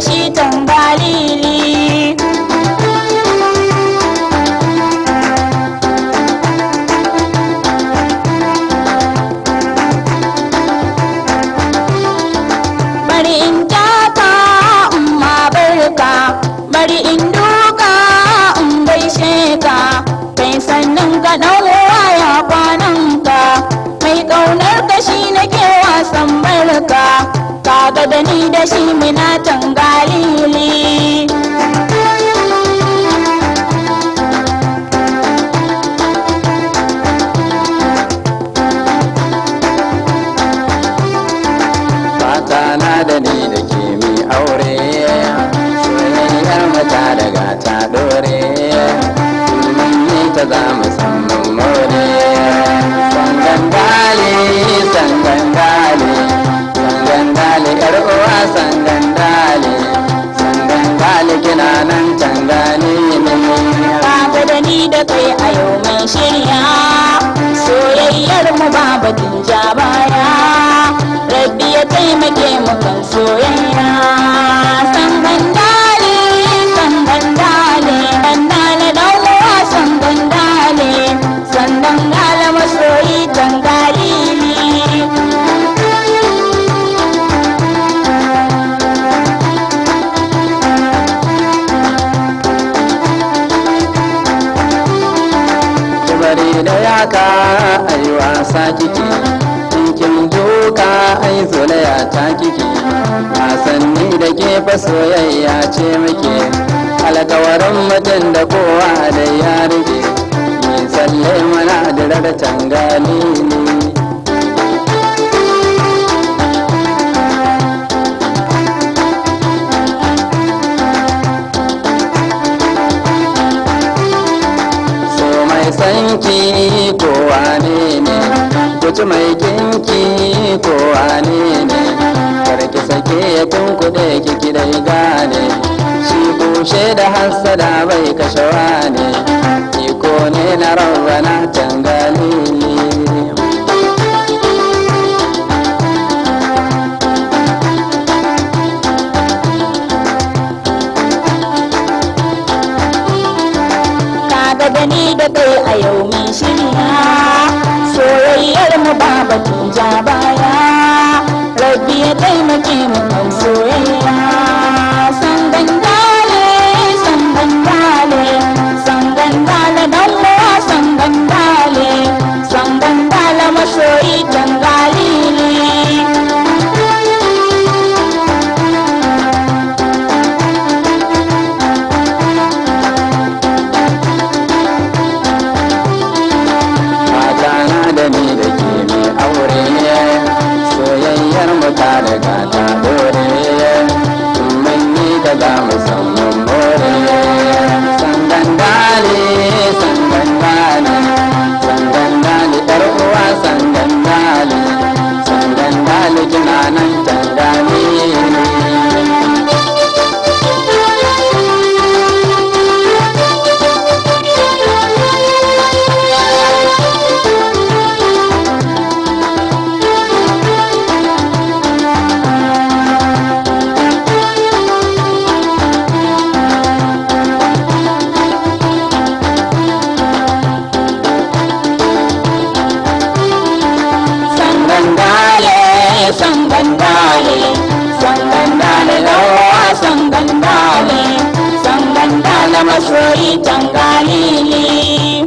shi tangalili. Bari in taka umma barka, bari in duka in gaishe ka, kai sannan ka ya kwanan ka, mai ƙaunar ka shi nake wasan barka, kaga da ni da shi muna tangalili. Fatana da ni da ke mi aure, soyayyar mata daga ta dore, mun yi ta za mu san mun more. Sangandale, sangandale, sangandale, yar uwa sangandale, sangandale kina nan tangalili. Kaga da ni da kai a yau mai shirya, soyayyar mu ba batun ja baya, rabbi ya taimake mu kan soyayya. Sangandale, sangandale, sangandale dan uwa sangandale, sangandale masoyi tangalili. Bari da yaka ai wasa kike, in kin duka ai zolaya ta kike, wasanni da ke fa soyayya ce muke, alkawarin mutum da kowa da ya rike, ni tsalle mana da tangalili. Sanki ko wane ne, kuci mai kinki ko wane ne, karki sake ya tunkuɗe kiki dai gane, shi kushe da hassada bai kashe wane, iko ne na rabbana tangalili. Da ni da kai a yau mai shirya, soyayyar mu ba batun ja baya, rabbi ya taimake mu kan soyayya. Sangandale, sangandale, sangandale dan uwa sangandale, sangandale masoyi tangalili. Ta daga ta dore, mun yi ta za mu san mun more. Sangandale, sangandale, sangandale, yar uwa sangandale, sangandale kina nan tangalili. Sangandale, sangandale lawa sangandale, sangandale masoyi tangalili.